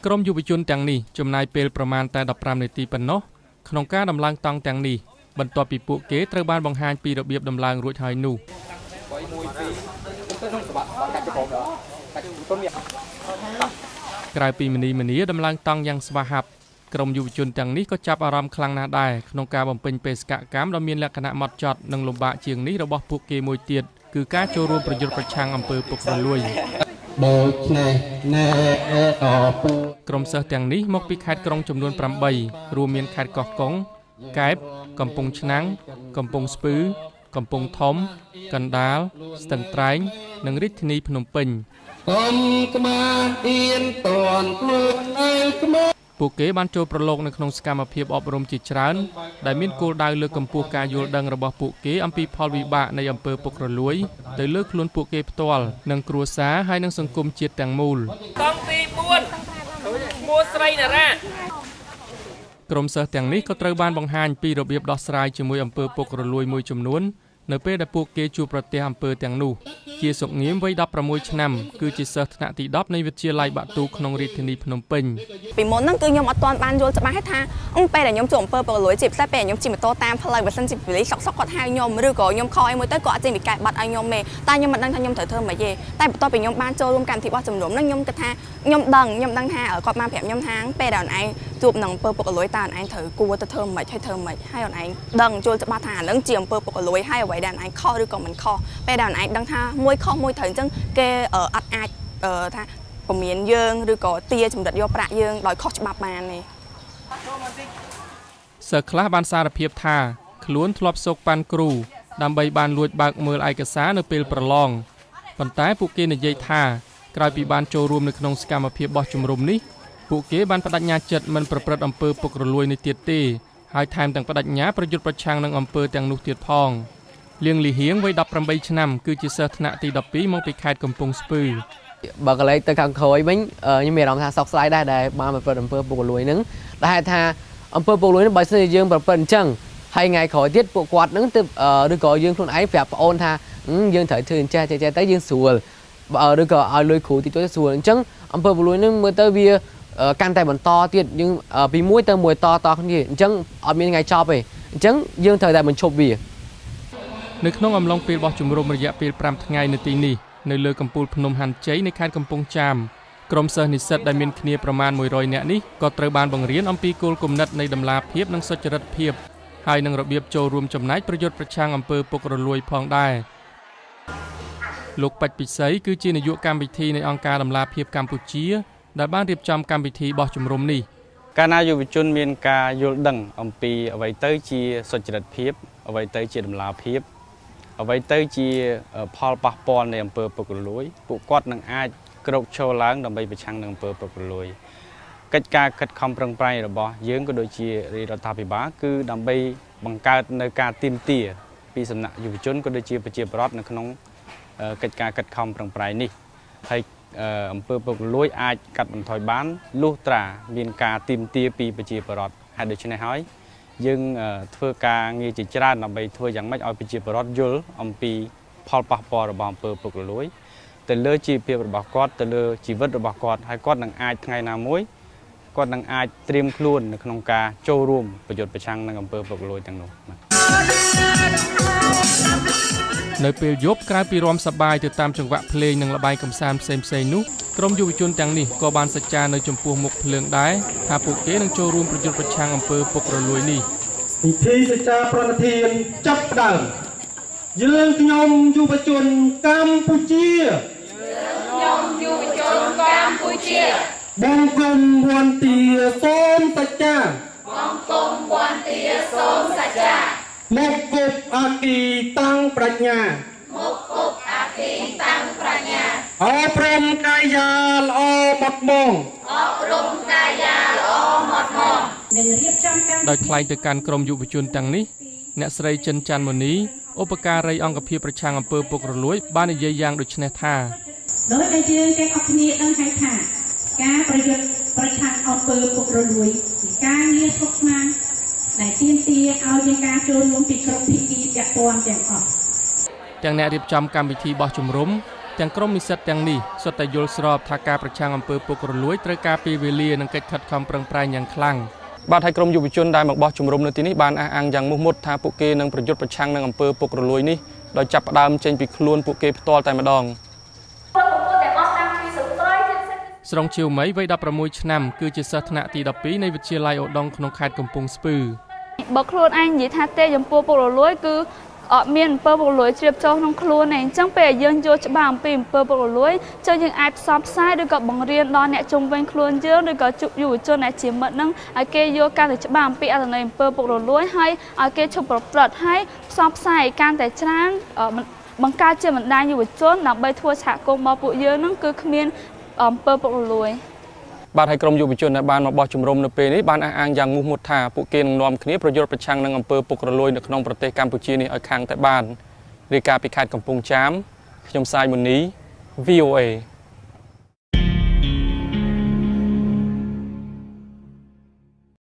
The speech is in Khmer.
ក្រុមយុវជនទាំងនេះចំណាយពេលប្រមាណតែ15នាទីប៉ុណ្ណោះក្នុងការដំឡើងតង់ទាំងនេះបន្ទាប់ពីពួកគេត្រូវបានបង្ហាញពីរបៀបដំឡើងរួចហើយនោះក្រៅពីមនីដំឡើងតង់យ៉ាងស្វាហាប់ក្រុមយុវជនទាំងនេះក៏ចាប់អារម្មណ៍ខ្លាំងណាស់ដែរក្នុងការបំពេញបេសកកម្មដ៏មានលក្ខណៈហ្មត់ចត់និងលំបាកជាងនេះរបស់ពួកគេមួយទៀតគឺការចូលរួមប្រយុទ្ធប្រឆាំងអំពើពុករលួយក្រុមសិស្សទាំងនេះមកពីខេត្តក្រុងចំនួន8រួមមានខេត្តកោះកុងកែបកំពង់ឆ្នាំងកំពង់ស្ពឺកំពង់ធំកណ្ដាលស្ទឹងត្រែងនិងរាជធានីភ្នំពេញពួកគេបានចូលប្រឡូកនៅក្នុងសកម្មភាពអប់រំជាច្រើនដែលមានគោលដៅលើកកម្ពស់ការយល់ដឹងរបស់ពួកគេអំពីផលវិបាកនៃអំពើពុករលួយទៅលើខ្លួនពួកគេផ្ទាល់និងគ្រួសារហើយនិងសង្គមជាតិទាំងមូលតង់ទី4មួស្រីណារ៉ាក្រុមសិស្សទាំងនេះក៏ត្រូវបានបង្ហាញពីរបៀបដោះស្រាយជាមួយអំពើពុករលួយមួយចំនួននៅពេលដែលពួកគេជួបប្រទះអំពើទាំងនោះជាសុកងៀមវ័យ16ឆ្នាំគឺជាសិស្សថ្នាក់ទី10នៃវិទ្យាល័យបាក់ទូក្នុងរាជធានីភ្នំពេញពីមុនហ្នឹងគឺខ្ញុំអត់ទាន់បានយល់ច្បាស់ថាពេលដែលខ្ញុំជួបអំពើពុករលួយជាពិសេសពេលខ្ញុំជិះម៉ូតូតាមផ្លូវបើសិនជាប៉ូលីសសុកគាត់ហៅខ្ញុំឬក៏ខ្ញុំខកអីមួយទៅគាត់អាចចេញពីកែបាត់ឲ្យខ្ញុំទេតែខ្ញុំមិនដឹងថាខ្ញុំត្រូវធ្វើម៉េចទេតែបន្ទាប់ពីខ្ញុំបានចូលរួមកម្មវិធីបោះជំរំហ្នឹងខ្ញុំគិតថាខ្ញុំដឹងថាគាត់បានប្រាប់ខ្ញុំថាពេលដែលអូនឯងជួបនឹងអំពើពុករលួយតើអូនឯងត្រូវគួរទៅធ្វើម៉េចហើយអូនឯងដឹងចូលច្បាស់ថាអានឹងជាអំពើពុករលួយហើយអ្វីដែលអូនឯងខុសឬក៏មិនខុសពេលដែលអូនឯងដឹងថាមួយខុសមួយត្រូវអញ្ចឹងគេអត់អាចថាពមៀនយើងឬក៏ទាចម្រិតយកប្រាក់យើងដោយខុសច្បាប់បានទេសិស្សខ្លះបានសារភាពថាខ្លួនធ្លាប់សោកប៉ាន់គ្រូដើម្បីបានលួចបើកមើលឯកសារនៅពេលប្រឡងប៉ុន្តែពួកគេនិយាយថាក្រោយពីបានចូលរួមនៅក្នុងសកម្មភាពបោះជំរំនេះពួកគេបានបដិញ្ញាចិត្តមិនប្រព្រឹត្តអំពើពុករលួយនេះទៀតទេហើយថែមទាំងបដិញ្ញាប្រយុទ្ធប្រឆាំងនឹងអំពើទាំងនោះទៀតផងលៀងលីហៀងវ័យ18ឆ្នាំគឺជាសិស្សថ្នាក់ទី12មកពីខេត្តកំពង់ស្ពឺបើកលេចទៅខាងក្រោយវិញខ្ញុំមានអារម្មណ៍ថាសោកស្ដាយដែរដែលបានប្រព្រឹត្តអំពើពុករលួយហ្នឹងដែលហេតុថាអំពើពុករលួយហ្នឹងបើសិនជាយើងប្រព្រឹត្តអញ្ចឹងហើយថ្ងៃក្រោយទៀតពួកគាត់ហ្នឹងទៅឬក៏យើងខ្លួនឯងប្រាប់ប្អូនថាយើងត្រូវធ្វើអញ្ចេះទៅយើងស្រួលឬក៏ឲ្យលុយគ្រូតិចតួចស្រួលអញ្ចឹងអំពើពុករលួយហ្នឹងមើលទៅវាកាន់តែបន្តទៀតយើងពីមួយទៅមួយតគ្នាអញ្ចឹងអត់មានថ្ងៃចប់ទេអញ្ចឹងយើងត្រូវតែបញ្ឈប់វានៅក្នុងអំឡុងពេលបោះជំរំរយៈពេល5ថ្ងៃនៅទីនេះនៅលើកំពូលភ្នំហាន់ជ័យនៃខេត្តកំពង់ចាមក្រុមសិស្សនិស្សិតដែលមានគ្នាប្រមាណ100នាក់នេះក៏ត្រូវបានបង្រៀនអំពីគោលគំនិតនៃតម្លាភាពនិងសុចរិតភាពហើយនឹងរបៀបចូលរួមចំណែកប្រយុទ្ធប្រឆាំងអំពើពុករលួយផងដែរលោកពេជ្រពិសីគឺជានាយកកម្មវិធីនៃអង្គការតម្លាភាពកម្ពុជាដែលបានរៀបចំកម្មវិធីបោះជំរំនេះកាលណាយុវជនមានការយល់ដឹងអំពីអ្វីទៅជាសុចរិតភាពអ្វីទៅជាតម្លាភាពអ្វីទៅជាផលប៉ះពាល់នៃអំពើពុករលួយពួកគាត់នឹងអាចក្រោកឈរឡើងដើម្បីប្រឆាំងនឹងអំពើពុករលួយកិច្ចការខិតខំប្រឹងប្រែងរបស់យើងក៏ដូចជារដ្ឋាភិបាលគឺដើម្បីបង្កើតនៅការទាមទារពីសំណាក់យុវជនក៏ដូចជាប្រជាពលរដ្ឋនៅក្នុងកិច្ចការខិតខំប្រឹងប្រែងនេះហើយអំពើពុករលួយអាចកាត់បន្ថយបានលុះត្រាមានការទាមទារពីប្រជាពលរដ្ឋហើយដូច្នេះហើយយើងធ្វើការងារជាច្រើនដើម្បីធ្វើយ៉ាងម៉េចឲ្យប្រជាពលរដ្ឋយល់អំពីផលប៉ះពាល់របស់អំពើពុករលួយទៅលើជីវភាពរបស់គាត់ទៅលើជីវិតរបស់គាត់ហើយគាត់នឹងអាចថ្ងៃណាមួយគាត់នឹងអាចត្រៀមខ្លួននៅក្នុងការចូលរួមប្រយុទ្ធប្រឆាំងនឹងអំពើពុករលួយទាំងនោះនៅពេលយប់ក្រៅពីរាំសប្បាយទៅតាមចង្វាក់ភ្លេងនិងល្បែងកម្សាន្តផ្សេងៗនោះក្រុមយុវជនទាំងនេះក៏បានសច្ចានៅចំពោះមុខភ្លើងដែរថាពួកគេនឹងចូលរួមប្រយុទ្ធប្រឆាំងអំពើពុករលួយនេះពិធីសច្ចាប្រណិធានចាប់ផ្ដើមយើងខ្ញុំយុវជនកម្ពុជាបង្គំវន្តាសូមសច្ចាមកគប់អាគីតាំងប្រាជ្ញាអប់រំកាយាល្អមកមកដោយថ្លែងទៅកាន់ក្រុមយុវជនទាំងនេះអ្នកស្រីចិនច័ន្ទមុនីឧបការីអង្គភាពប្រឆាំងអំពើពុករលួយបាននិយាយយ៉ាងដូចនេះថាដោយដែលយើងទាំងអស់គ្នាដឹងហើយថាការប្រយុទ្ធប្រឆាំងអំពើពុករលួយជាការងារស្មុគស្មាញដែលទាមទារឲ្យមានការចូលរួមពីគ្រប់ភាគីពាក់ព័ន្ធទាំងអស់ទាំងអ្នករៀបចំកម្មវិធីបោះជំរំ ទាំងក្រុមនិស្សិតទាំងនេះសុទ្ធតែយល់ស្របថាការប្រឆាំងអំពើពុករលួយត្រូវការពេលវេលានិងកិច្ចខិតខំប្រឹងប្រែងយ៉ាងខ្លាំងបាទហើយក្រុមយុវជនដែលមកបោះជំរំនៅទីនេះបានអះអាងយ៉ាងមុះមុតថាពួកគេនឹងប្រយុទ្ធប្រឆាំងនឹងអំពើពុករលួយនេះដោយចាប់ផ្ដើមចេញពីខ្លួនពួកគេផ្ទាល់តែម្ដងស្រុងជាវមីវ័យ16ឆ្នាំគឺជាសិស្សថ្នាក់ទី12នៃវិទ្យាល័យឧដុង្គក្នុងខេត្តកំពង់ស្ពឺបើខ្លួនឯងនិយាយថាទេចំពោះពុករលួយគឺអត់មានអំពើពុករលួយជ្រាបចូលក្នុងខ្លួនឯងអញ្ចឹងពេលយើងយល់ច្បាស់អំពីអំពើពុករលួយចុះយើងអាចផ្សព្វផ្សាយឬក៏បង្រៀនដល់អ្នកជុំវិញខ្លួនយើងឬក៏យុវជនដែលជាមិត្តនឹងឲ្យគេយល់កាន់តែច្បាស់អំពីអត្ថន័យអំពើពុករលួយហើយឲ្យគេឈប់ប្រព្រឹត្តហើយផ្សព្វផ្សាយកាន់តែច្រើនបង្កើតជាបណ្ដាញយុវជនដើម្បីធ្វើសហគមន៍របស់ពួកយើងនឹងគឺគ្មានអំពើពុករលួយបាទហើយក្រុមយុវជនដែលបានមកបោះជំរំនៅពេលនេះបានអះអាងយ៉ាងមុះមុតថាពួកគេនឹងនាំគ្នាប្រយុទ្ធប្រឆាំងនឹងអំពើពុករលួយនៅក្នុងប្រទេសកម្ពុជានេះឲ្យខាងតែបានរាយការណ៍ពីខេត្តកំពង់ចាមខ្ញុំសាយមុនី VOA